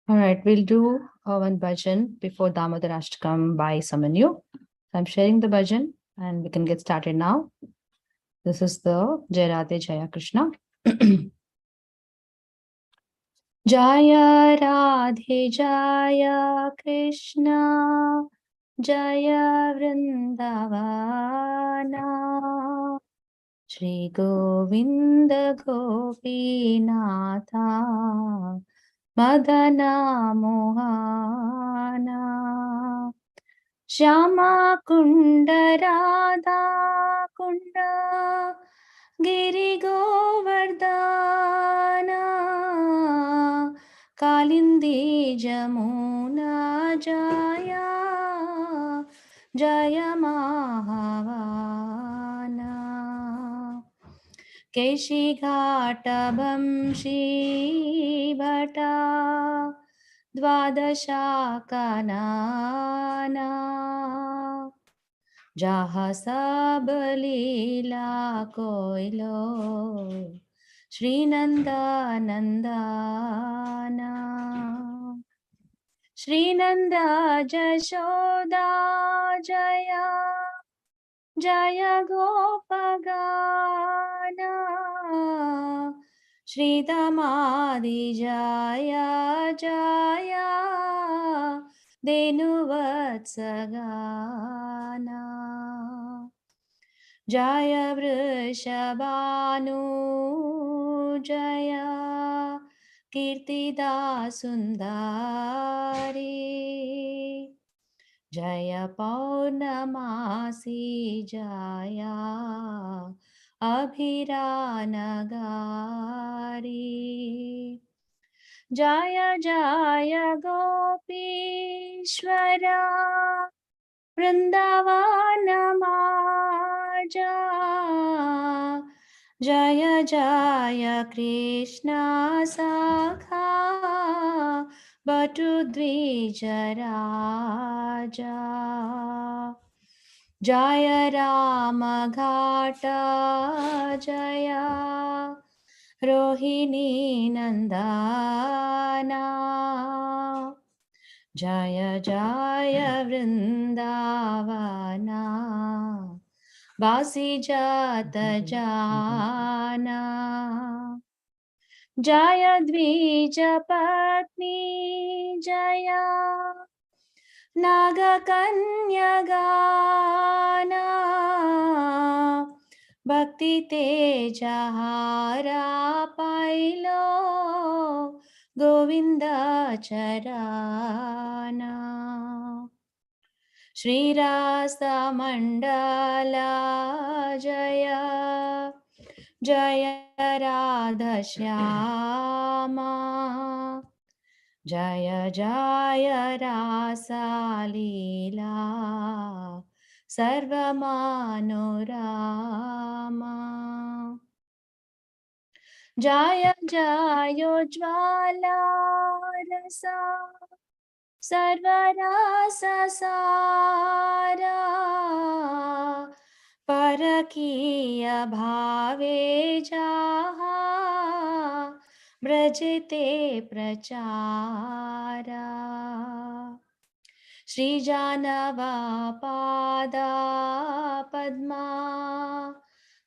All right, we'll do one bhajan before Damodara Ashtakam by Samanyu. I'm sharing the bhajan and we can get started now. This is the Jai Radhe Jaya Krishna. Jaya Radhe Jaya Krishna Jaya Vrindavana Shri Govinda Gopinatha Madana Mohana Shama Kunda Radha Kunda Giri Govardhana Kalindi Jamuna Jaya Jaya Mahavana Keshi Bhata Dvadashakanana Jaha sab leela koilo Shri Nanda Nandana Shri Nanda Jashoda Jaya Jaya Gopagana Shri Damadi Jaya Jaya Denuvatsagana Jaya Vrishabhanu Jaya Kirtida Sundari Jaya Paurnamasi Jaya Abhiranagari Jaya Jaya Gopishwara Vrindavana Maja Jaya Jaya Krishna Sakha Batudvija Raja Jaya Rama Ghata Jaya Rohini Nandana Jaya Jaya Vrindavana Vasi Jata Jana Jaya Dvija Patni Jaya Nagakanya Gana Bhakti Tejahara Pailo Govinda Charana Shri Rasa Mandala Jaya Jaya Radha Shyama Jaya Jaya Rasa Leela Sarvamanorama Jaya Jaya Jwala Rasa Sarvarasa Sara Parakiya Bhave Jaha Brajite Prachara Sri Janava Pada Padma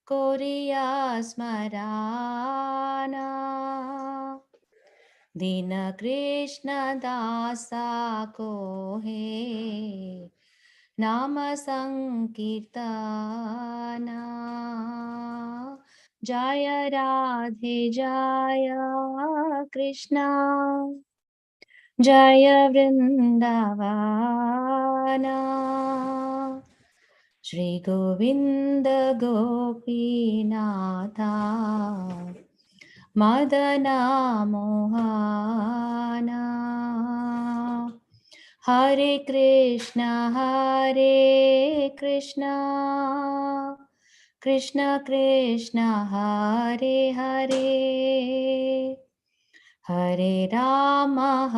Koriya Smarana Dina Krishna Dasa ko he Nama Sankirtana Jaya Radhe Jaya Krishna Jaya Vrindavana Shri Govinda Gopinatha Madana Mohana Hare Krishna Krishna Krishna Hare Hare Hare Rama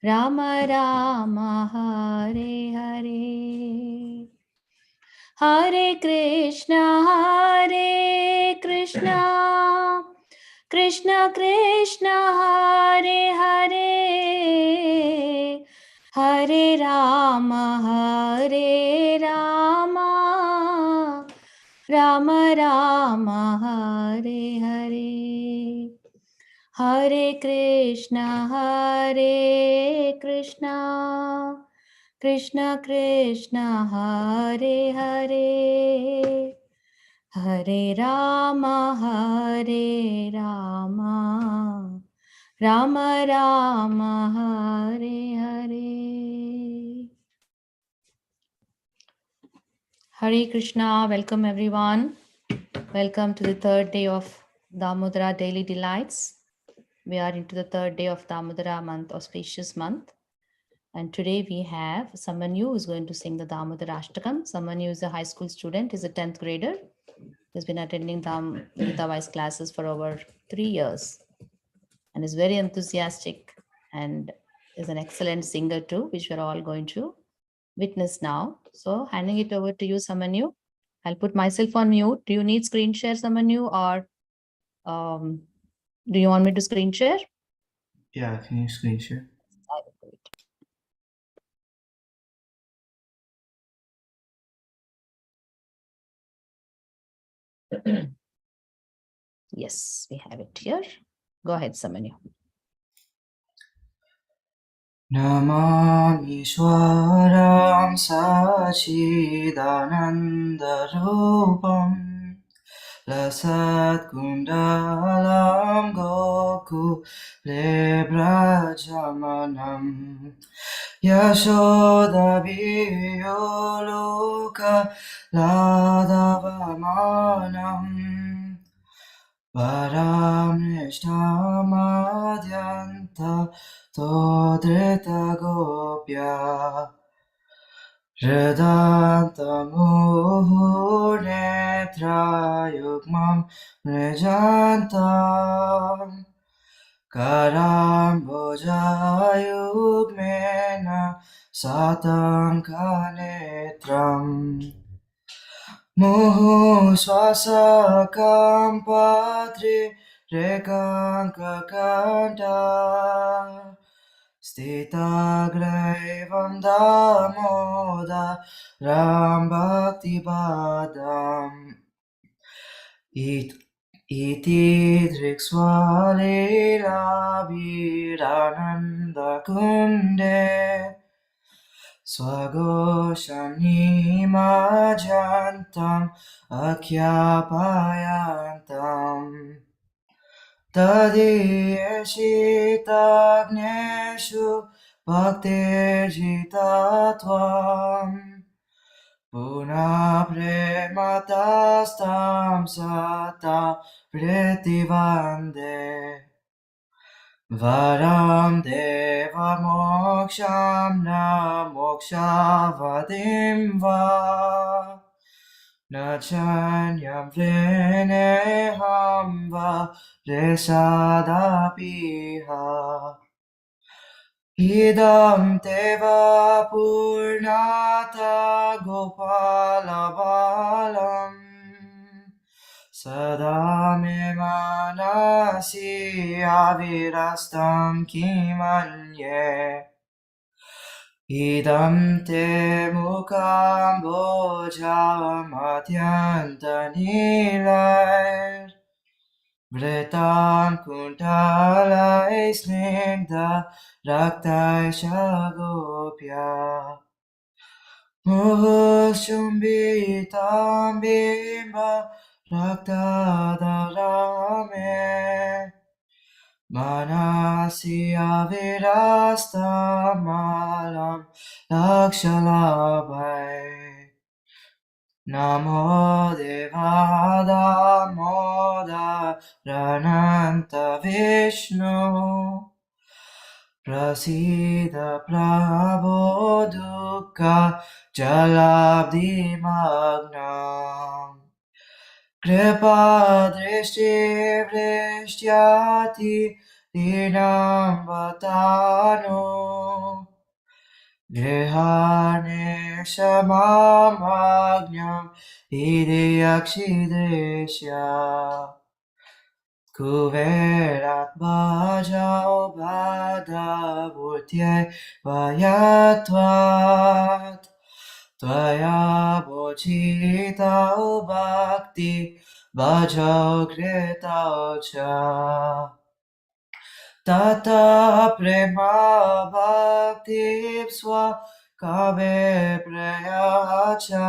Rama Rama Hare Hare Hare Krishna Krishna Krishna Hare Hare Hare Rama Hare Rama Rama Rama Hare Hare Hare Krishna Krishna Krishna Hare Hare Hare Rama Rama Rama Hare Hare. Hare Krishna, welcome everyone. Welcome to the third day of Damodara Daily Delights. We are into the third day of Damodara month, auspicious month. And today we have Samanyu who is going to sing the Damodara Ashtakam. Samanyu is a high school student, is a 10th grader. He's been attending Gita Wise classes for over 3 years and is very enthusiastic and is an excellent singer too, which we're all going to witness now. So handing it over to you, Samanyu. I'll put myself on mute. Do you need screen share, Samanyu, or do you want me to screen share? Yeah, can you screen share? Yes, we have it here. Go ahead, Samanyu. Namamishwaram Sachidanandarupam Lasat Kundalam Goku Lebrajamanam Yashoda Biyoluka Ladavamanam Paramnishtamadhyanta Todrita Gopya Hridantamuhunetra Yugmam Nijantam Karambojayugmena Satankanetram Muhu swasakam patri rekankakanta Stitagraivam damoda rambhakti badam Iti driksvalila kunde Swagoshanimajantam akyapayantam Tadiyeshitagneshu bhaktirjitatvam Puna prematastam sata pritivande Varam deva moksham na mokshavadim va Nachanyam vrineham va resadapiha Idam teva purnata gopalabalam Sada me manasi avirastam kimanye Idam te mukam bojam atyantanilai Vretan kuntalai snigdha raktai shagopya Muhushumbitam bimba Raktadharame Manasi avirasta malam Lakshalabai Namo Devada Moda Rananta Vishnu Prasida Prabho Dukkha Jalabdi Magnam Kripa Drishti Vrishtyati Dinam Vatano Grihane Shamam Idiyakshidesha Kuverat bhajao bhadavurtye vayatvat Tvaya bochitao bhakti bhajao kritao cha Tata prema bhakti swa kave prayacha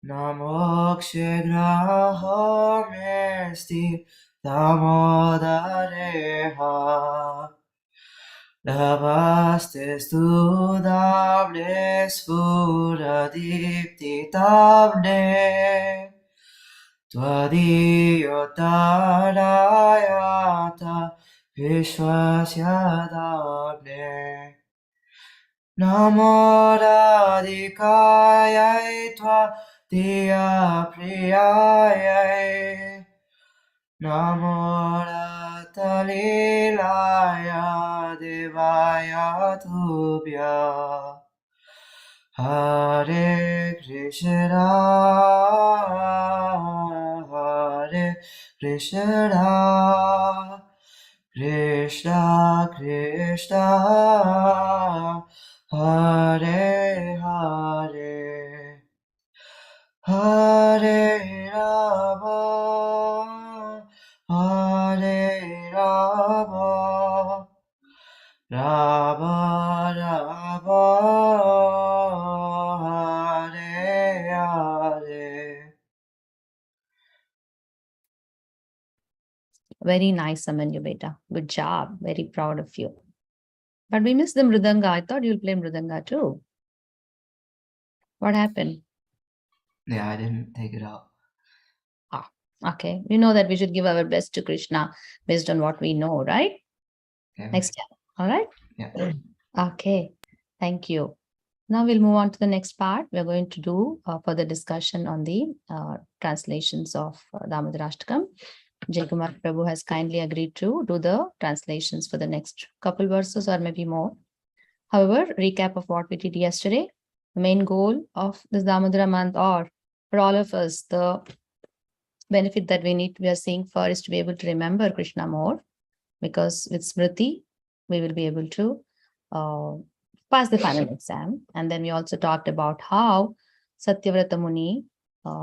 Namokshegraho mesti damodareha Namaste studable sfuradipti tamne Tvadiyotarayata vishwasyadamne Namoradhikayai Diya Priyayai Namoratalilaya Devaya Tubhya Hare Krishna Hare Krishna Krishna Krishna Hare Hare Hare Rama Hare Rama Rama Rama Hare Hare. Very nice, Amanyu beta. Good job. Very proud of you. But we missed the mridanga. I thought you'll play mridanga too. What happened? Yeah, I didn't take it out. Ah, okay. You know that we should give our best to Krishna based on what we know, right? Okay. Next time. All right? Yeah. Okay. Thank you. Now we'll move on to the next part. We're going to do further discussion on the translations of Damodarashtakam. Jayakumar Prabhu has kindly agreed to do the translations for the next couple verses or maybe more. However, recap of what we did yesterday. The main goal of this Damodara month, or for all of us, the benefit that we are seeing for is to be able to remember Krishna more, because with Smriti, we will be able to pass the final exam. And then we also talked about how Satyavrata Muni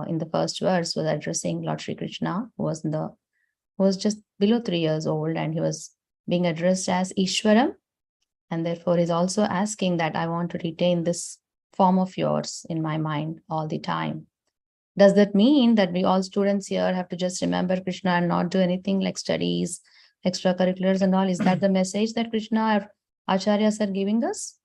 in the first verse was addressing Lord Sri Krishna, who was just below 3 years old, and he was being addressed as Ishwaram. And therefore, he's also asking that I want to retain this form of yours in my mind all the time. Does that mean that we all students here have to just remember Krishna and not do anything like studies, extracurriculars and all? Is that the message that Krishna or Acharyas are giving us?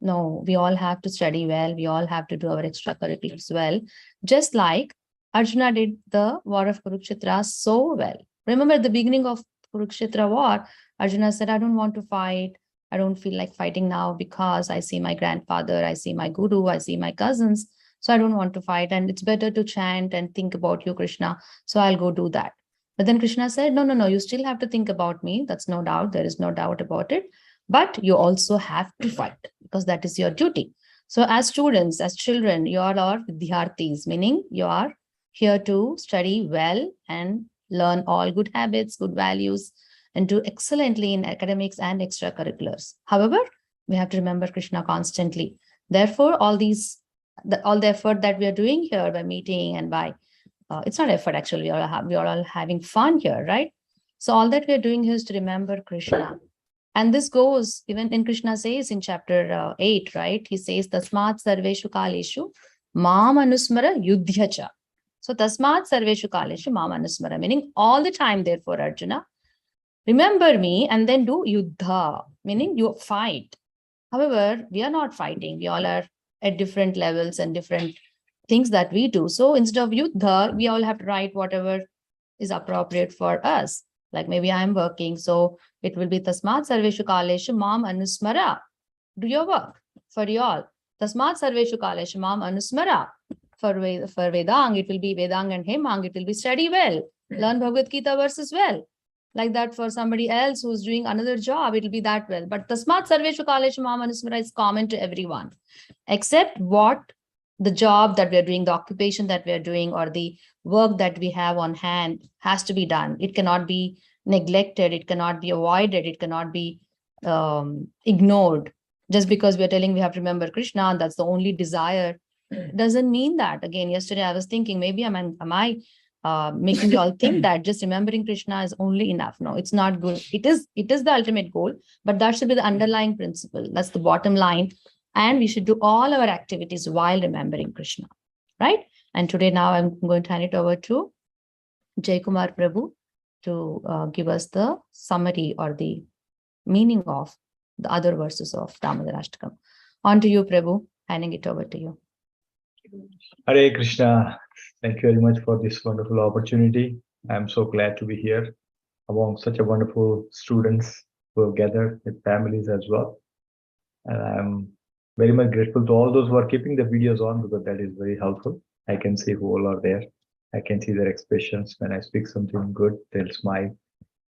No, we all have to study well. We all have to do our extracurriculars well. Just like Arjuna did the war of Kurukshetra so well. Remember at the beginning of Kurukshetra war, Arjuna said, I don't want to fight. I don't feel like fighting now because I see my grandfather, I see my guru, I see my cousins. So I don't want to fight. And it's better to chant and think about you, Krishna. So I'll go do that. But then Krishna said, no, no, no, you still have to think about me. That's no doubt. There is no doubt about it. But you also have to fight because that is your duty. So as students, as children, you all are vidyarthis, meaning you are here to study well and learn all good habits, good values, and do excellently in academics and extracurriculars. However, we have to remember Krishna constantly. Therefore, all the effort that we are doing here by meeting and by it's not effort actually. We are all having fun here, right? So all that we are doing here is to remember Krishna. And this goes, even in Krishna says in chapter 8, right? He says, Tasmat sarveshu kaleshu mam anusmara yudhyacha. So Tasmat sarveshu kaleshu mam anusmara, meaning all the time, therefore, Arjuna, remember me and then do yuddha, meaning you fight. However, we are not fighting. We all are at different levels and different things that we do. So instead of yuddha, we all have to write whatever is appropriate for us. Like maybe I'm working, so it will be Tasmat Sarveshu Kaleshu Mam Anusmara. Do your work for you all. Tasmat Sarveshu Kaleshu Mam Anusmara. For Vedang, it will be Vedang and Hemang, it will be study well. Learn Bhagavad Gita verses well. Like that for somebody else who's doing another job, it will be that well. But Tasmat Sarveshu Kaleshu Mam Anusmara is common to everyone. Except what the job that we are doing, the occupation that we are doing, or the work that we have on hand has to be done. It cannot be neglected, it cannot be avoided, it cannot be ignored. Just because we are telling we have to remember Krishna and that's the only desire, doesn't mean that. Again, yesterday I was thinking, maybe am I making you all think that just remembering Krishna is only enough? No, it's not good. It is the ultimate goal, but that should be the underlying principle. That's the bottom line. And we should do all our activities while remembering Krishna, right? And today, now I'm going to hand it over to Jay Kumar Prabhu to give us the summary or the meaning of the other verses of Damodara Ashtakam. On to you, Prabhu. Handing it over to you. Hare Krishna. Thank you very much for this wonderful opportunity. I'm so glad to be here among such a wonderful students who have gathered with families as well. And I'm very much grateful to all those who are keeping the videos on, because that is very helpful. I can see who all are there. I can see their expressions. When I speak something good, they'll smile.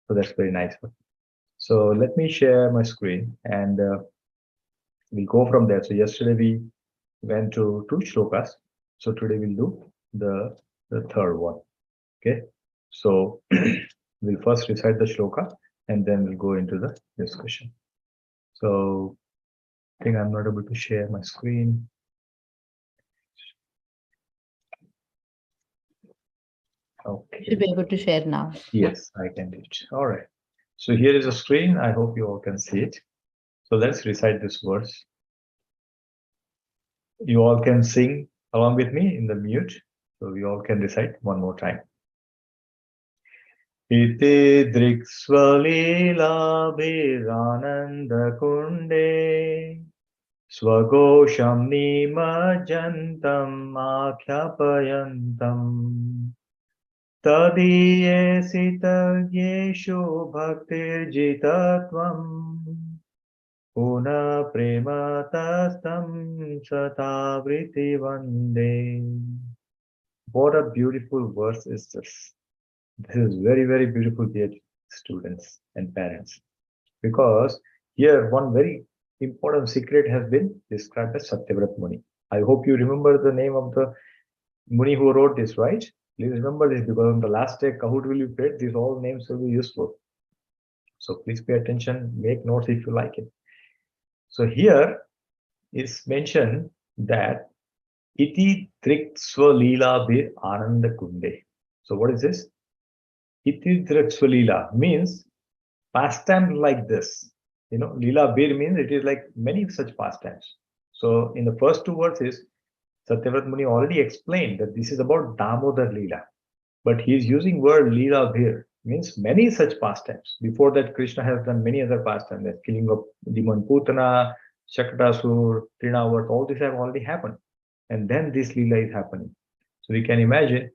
So that's very nice. So let me share my screen and we'll go from there. So yesterday we went to 2 shlokas. So today we'll do the third one. Okay. So we'll first recite the shloka and then we'll go into the discussion. So I think I'm not able to share my screen. Okay. You should be able to share now. Yes, I can do it. All right. So here is a screen. I hope you all can see it. So let's recite this verse. You all can sing along with me in the mute. So we all can recite one more time. Iti driksvalila virananda kunde swagosham nimajantam akhyapayantam tadiyesitagyeshu bhaktirjitatvam puna prematastam satavriti vande. What a beautiful verse is this. This is very, very beautiful, dear students and parents, because here one very important secret has been described as Satyavrat Muni. I hope you remember the name of the Muni who wrote this, right? Please remember this, because on the last day Kahoot will be played, these all names will be useful. So please pay attention, make notes if you like it. So here is mentioned that Iti Triksva Leela Bir Ananda Kunde. So what is this? Iti Triksva Leela means pastime like this. You know, Leela Bir means it is like many such pastimes. So in the first 2 verses, Satyavrat Muni already explained that this is about Damodar Leela. But he is using word Leela Bir, means many such pastimes. Before that, Krishna has done many other pastimes, like killing of demon Putana, Shakatasur, Trinavat, all this have already happened. And then this Leela is happening. So we can imagine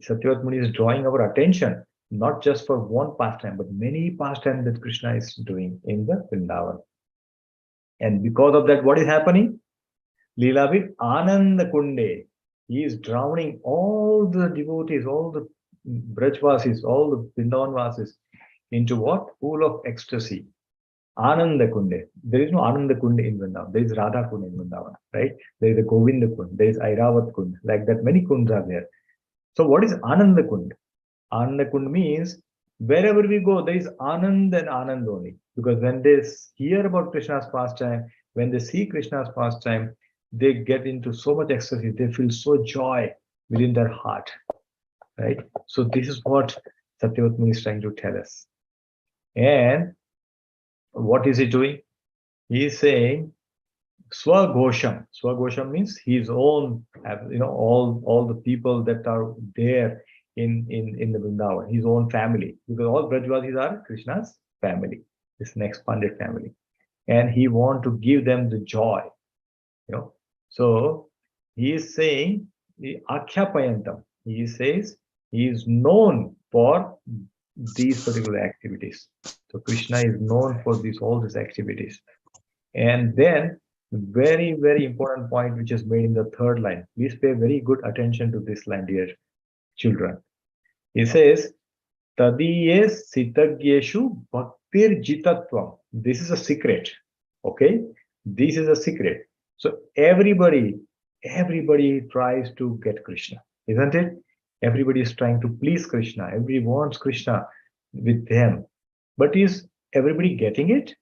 Satyavrat Muni is drawing our attention, not just for one pastime, but many pastimes that Krishna is doing in the Vrindavan. And because of that, what is happening? Leela with Ananda Kunde. He is drowning all the devotees, all the Brajvasis, all the Vrindavanvasis into what? Pool of ecstasy. Ananda Kunde. There is no Ananda Kunde in Vrindavan. There is Radha Kund in Vrindavan, right? There is a Govinda Kund. There is Airavat Kund. Like that, many kunds are there. So what is Ananda Kund? Ananda Kund means wherever we go, there is Anand and Anand only. Because when they hear about Krishna's pastime, when they see Krishna's pastime, they get into so much ecstasy. They feel so joy within their heart, right? So this is what Satyavrat Muni is trying to tell us. And what is he doing? He is saying Swagosham. Swagosham means his own, you know, all the people that are there in the Vrindavan, his own family, because all Brajvasis are Krishna's family, this an expanded family, and he want to give them the joy, you know. So he is saying the Akhyapayantam. He says he is known for these particular activities. So Krishna is known for all these activities. And then very, very important point which is made in the 3rd line. Please pay very good attention to this line, dear children. He says, Tadiye sitagyeshu bhaktir jitatvam. This is a secret. Okay? This is a secret. So everybody everybody tries to get Krishna, isn't it? Everybody is trying to please Krishna. Everybody wants Krishna with them. But is everybody getting it?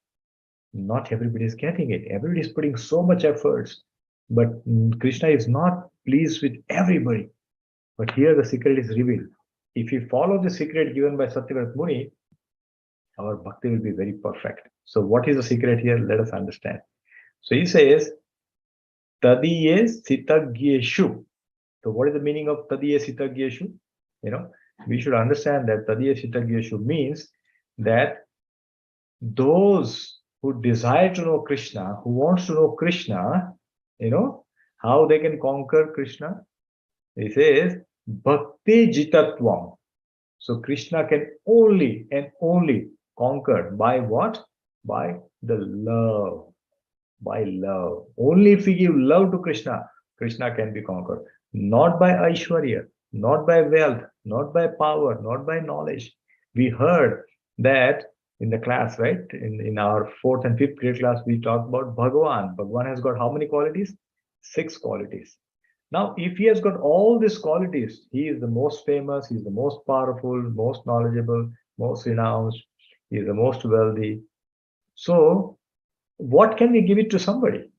Not everybody is getting it. Everybody is putting so much efforts, but Krishna is not pleased with everybody. But here the secret is revealed. If we follow the secret given by Satyavrat Muni, our bhakti will be very perfect. So, what is the secret here? Let us understand. So, he says, Tadiye sitagyeshu. So, what is the meaning of Tadiye sitagyeshu? You know, we should understand that Tadiye sitagyeshu means that those who desire to know Krishna, who wants to know Krishna, you know, how they can conquer Krishna? He says, Bhakti Jitatvam. So Krishna can only and only conquer by what? By the love. By love. Only if we give love to Krishna, Krishna can be conquered. Not by Aishwarya, not by wealth, not by power, not by knowledge. We heard that in the class, right? In our fourth and fifth grade class, we talked about Bhagavan. Bhagavan has got how many qualities? Six qualities. Now, if he has got all these qualities, he is the most famous, he is the most powerful, most knowledgeable, most renounced, he is the most wealthy. So, what can we give it to somebody?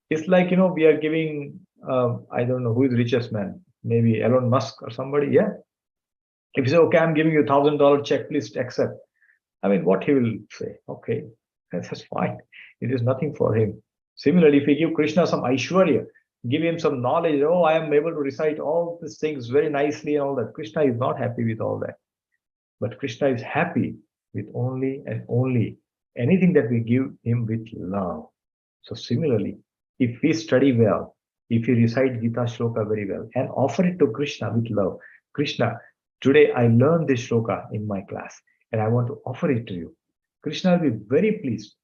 It's like, we are giving, I don't know who is the richest man, maybe Elon Musk or somebody. Yeah. If you say, okay, I'm giving you $1,000 check, please accept. I mean, what he will say, okay, that's fine. It is nothing for him. Similarly, if we give Krishna some Aishwarya, give him some knowledge, oh, I am able to recite all these things very nicely and all that. Krishna is not happy with all that. But Krishna is happy with only and only anything that we give him with love. So similarly, if we study well, if we recite Gita Shloka very well and offer it to Krishna with love, Krishna, today I learned this shloka in my class and I want to offer it to you. Krishna will be very pleased.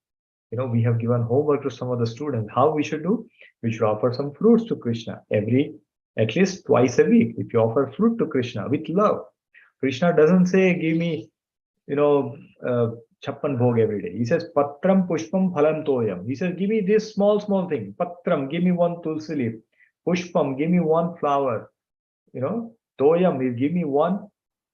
We have given homework to some of the students. How we should do? We should offer some fruits to Krishna at least twice a week. If you offer fruit to Krishna with love, Krishna doesn't say, give me, chappan bhog every day. He says, patram pushpam phalam toyam. He says, give me this small, small thing. Patram, give me one tulsi leaf. Pushpam, give me one flower. Toyam, he give me one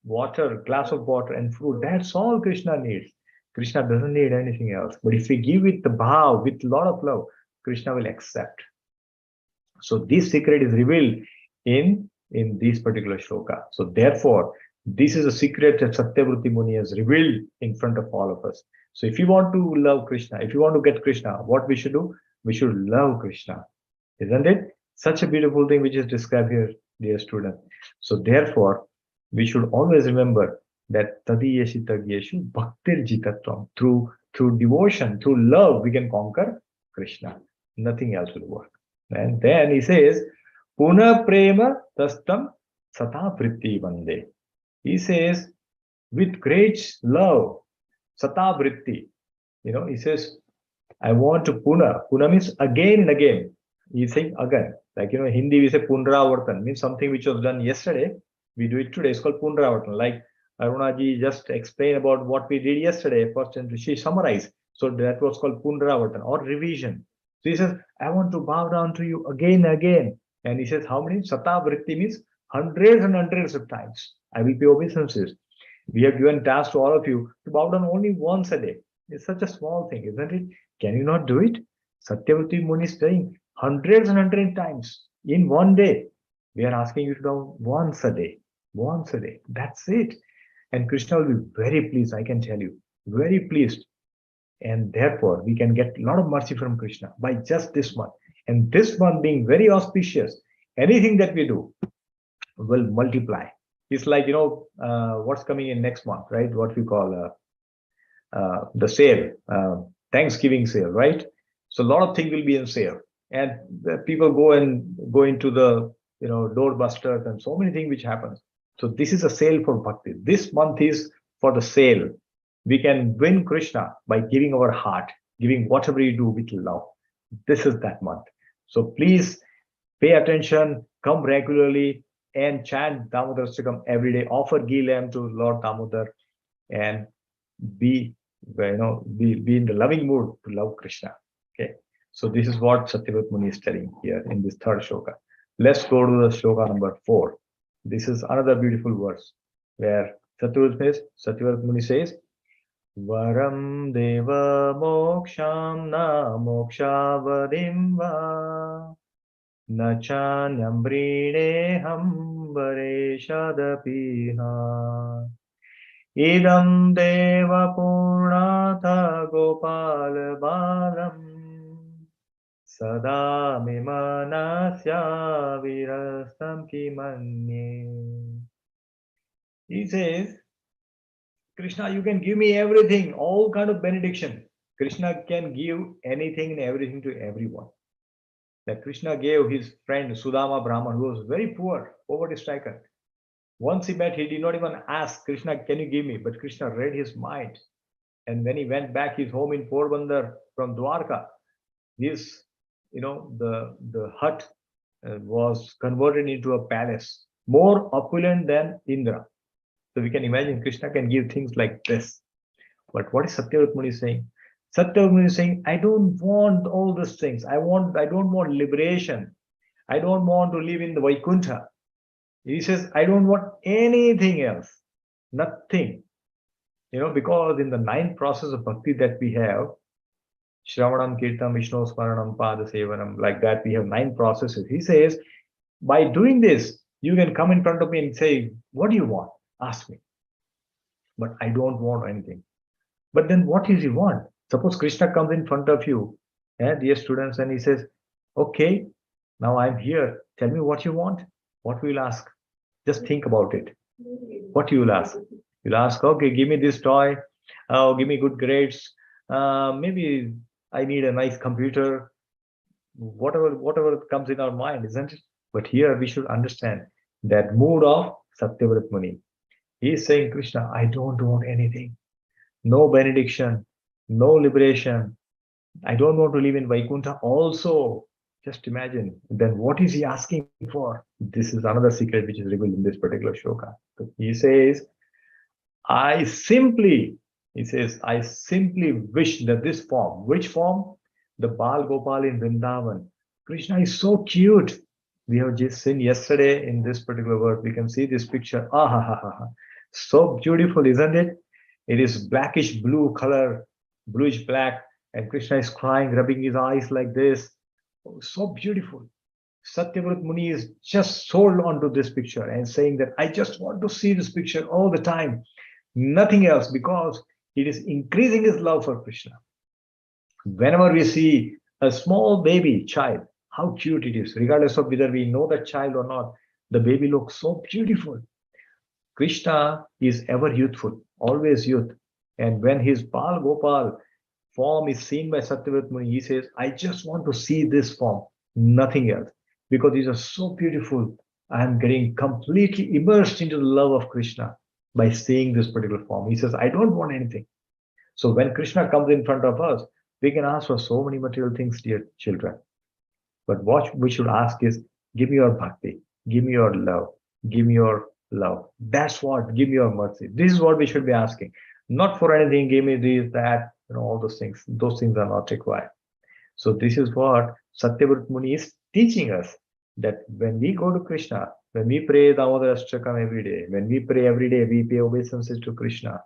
water, glass of water and fruit. That's all Krishna needs. Krishna doesn't need anything else. But if we give it the bhav with a lot of love, Krishna will accept. So this secret is revealed in this particular shloka. So therefore, this is a secret that Satyavruti Muni has revealed in front of all of us. So if you want to love Krishna, if you want to get Krishna, what we should do? We should love Krishna. Isn't it? Such a beautiful thing which is described here, dear student. So therefore, we should always remember that Tadiyeshitagyeshu Bhaktir Jitatvam. Through devotion, through love, we can conquer Krishna. Nothing else will work. And then he says, Puna Prema Tastam Sata Vritti Vande. He says, with great love, Sata Vritti. He says, I want to Puna. Puna means again and again. He's saying again. Like, in Hindi, we say Punravartan, means something which was done yesterday. We do it today. It's called Punravartan. Like Arunaji just explained about what we did yesterday. First, and she summarized. So that was called Punravartan or revision. So he says, I want to bow down to you again and again. And he says, how many? Sata Vritti means hundreds and hundreds of times. I will pay obeisances. We have given task to all of you to bow down only once a day. It's such a small thing, isn't it? Can you not do it? Satyavati Muni is saying hundreds and hundreds times in one day. We are asking you to do once a day. Once a day. That's it. And Krishna will be very pleased, I can tell you. Very pleased. And therefore, we can get a lot of mercy from Krishna by just this month. And this month being very auspicious, anything that we do will multiply. It's like, what's coming in next month, right? What we call the sale, Thanksgiving sale, right? So a lot of things will be in sale. And people go into the, doorbusters and so many things which happens. So this is a sale for bhakti. This month is for the sale. We can win Krishna by giving our heart, giving whatever you do with love. This is that month. So please pay attention, come regularly and chant Damodar Stakam every day. Offer ghee lamb to Lord Damodar and be in the loving mood to love Krishna. Okay. So this is what Satyavrat Muni is telling here in this third shloka. Let's go to the shloka number 4. This is another beautiful verse where Satyavrat Muni says, Varam deva moksham na mokshavadim va na chanyam vrineham vareshadapiha idam deva purnatha gopal balam sada mimanasya virastam kimanye. He says, Krishna, you can give me everything, all kind of benediction. Krishna can give anything and everything to everyone. That Krishna gave his friend Sudama Brahman, who was very poor, poverty stricken. Once he met, he did not even ask Krishna, can you give me? But Krishna read his mind. And when he went back his home in Porbandar from Dwarka, his, the hut was converted into a palace, more opulent than Indra. So we can imagine Krishna can give things like this. But what is Satyavrat Muni saying? Satyavrat Muni is saying, I don't want all these things. I don't want liberation. I don't want to live in the Vaikuntha. He says, I don't want anything else. Nothing. Because in the ninth process of bhakti that we have, Shravanam, Kirtam, Vishnu, Smaranam, Pada Sevanam, like that, we have 9 processes. He says, by doing this, you can come in front of me and say, what do you want? Ask me. But I don't want anything. But then what is he want? Suppose Krishna comes in front of you, dear students, and he says, okay, now I'm here. Tell me what you want. What will ask? Just think about it. What you will ask? You'll ask, okay, give me this toy. Oh, give me good grades. Maybe I need a nice computer. Whatever comes in our mind, isn't it? But here we should understand that mood of Satyavrat Muni. He is saying, Krishna, I don't want anything. No benediction, no liberation. I don't want to live in Vaikuntha also. Just imagine. Then what is he asking for? This is another secret which is revealed in this particular shloka. He says, I simply, I simply wish that this form, which form? The Bal Gopal in Vrindavan. Krishna is so cute. We have just seen yesterday in this particular verse, we can see this picture. Ah, ha, ha, ha, ha. So beautiful, isn't it? It is blackish blue color, bluish black, and Krishna is crying, rubbing his eyes like this. Oh, so beautiful. Satyavrat Muni is just sold onto this picture and saying that I just want to see this picture all the time, nothing else, because it is increasing his love for Krishna. Whenever we see a small baby child, how cute it is, regardless of whether we know that child or not, the baby looks so beautiful. Krishna is ever youthful, always youth. And when his Bal Gopal form is seen by Satyavrat Muni, he says, I just want to see this form, nothing else. Because these are so beautiful. I am getting completely immersed into the love of Krishna by seeing this particular form. He says, I don't want anything. So when Krishna comes in front of us, we can ask for so many material things, dear children. But what we should ask is, give me your bhakti, give me your love, give me your love. That's what, give me your mercy. This is what we should be asking. Not for anything, give me this, that, all those things. Those things are not required. So this is what Satyavrat Muni is teaching us, that when we go to Krishna, when we pray Damodara Ashtakam every day, when we pray every day, we pay obeisances to Krishna,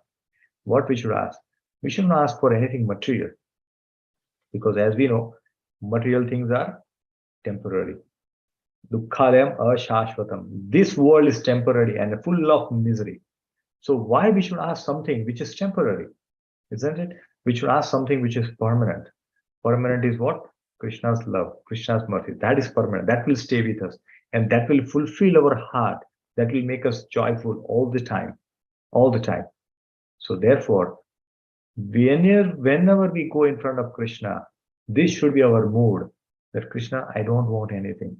what we should ask? We shouldn't ask for anything material. Because as we know, material things are temporary. Dukkhalayam ashashvatam. This world is temporary and full of misery. So why we should ask something which is temporary? Isn't it? We should ask something which is permanent. Permanent is what? Krishna's love, Krishna's mercy. That is permanent. That will stay with us. And that will fulfill our heart. That will make us joyful all the time. All the time. So therefore, whenever we go in front of Krishna, this should be our mood. That Krishna, I don't want anything.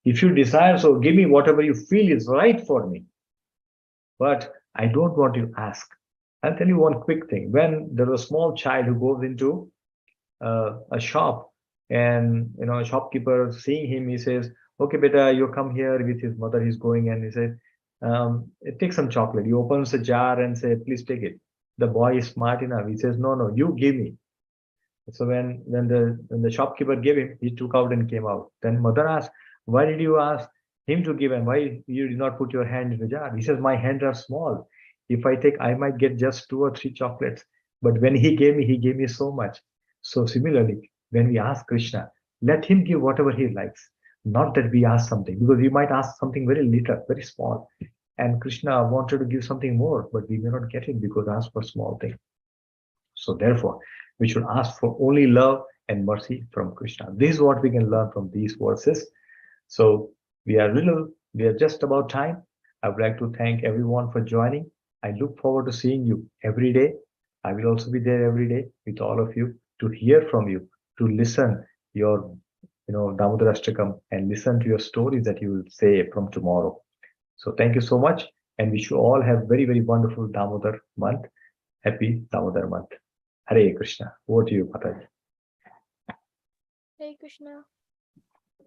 If you desire, so give me whatever you feel is right for me. But I don't want you to ask. I'll tell you one quick thing. When there is a small child who goes into a shop, and a shopkeeper seeing him, he says, okay, beta, you come here with his mother. He's going, and he says, take some chocolate. He opens a jar and says, please take it. The boy is smart enough. He says, no, you give me. So when the shopkeeper gave him, he took out and came out. Then mother asked, "Why did you ask him to give, and why you did not put your hand in the jar?" He says, "My hands are small. If I take, I might get just 2 or 3 chocolates. But when he gave me so much." So similarly, when we ask Krishna, let him give whatever he likes. Not that we ask something, because we might ask something very little, very small. And Krishna wanted to give something more, but we may not get it because ask for small thing. So therefore, we should ask for only love and mercy from Krishna. This is what we can learn from these verses. So we are just about time. I would like to thank everyone for joining. I look forward to seeing you every day. I will also be there every day with all of you to hear from you, to listen your, Damodara Ashtakam and listen to your stories that you will say from tomorrow. So thank you so much, and wish you all have very, very wonderful Damodar month. Happy Damodar month. Hare Krishna. Over to you, Mataji. Hare Krishna.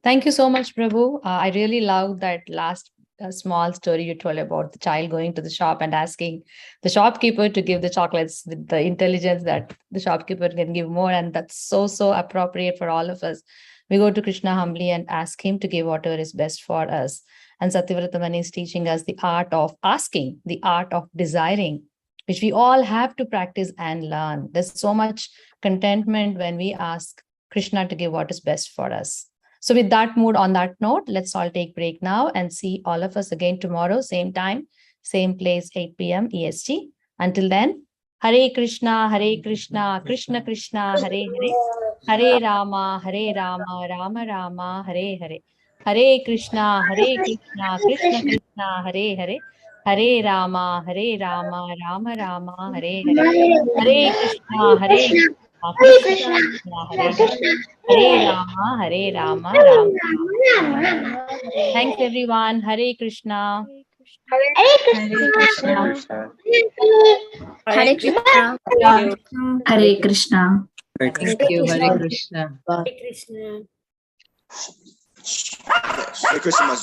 Thank you so much, Prabhu. I really love that last small story you told about the child going to the shop and asking the shopkeeper to give the chocolates with the intelligence that the shopkeeper can give more. And that's so, so appropriate for all of us. We go to Krishna humbly and ask him to give whatever is best for us. And Satyavratamani is teaching us the art of asking, the art of desiring, which we all have to practice and learn. There's so much contentment when we ask Krishna to give what is best for us. So with that mood, on that note, let's all take break now and see all of us again tomorrow, same time, same place, 8 p.m. EST. Until then, Hare Krishna, Krishna Krishna, Hare Hare, Hare Rama, Rama Rama, Hare Hare. Hare Krishna, Krishna Krishna, Hare Hare, Hare Rama, Rama Rama, Hare Hare. Hare Krishna, Krishna Krishna, Hare Hare. Hare Rama, Rama Rama. Thanks everyone. Hare Krishna. Hare Krishna. Hare Krishna. Hare Krishna. Hare Krishna. Hare Thank Krishna. you. Hare Krishna. Hare Krishna. Hare Krishna. Hare Krishna.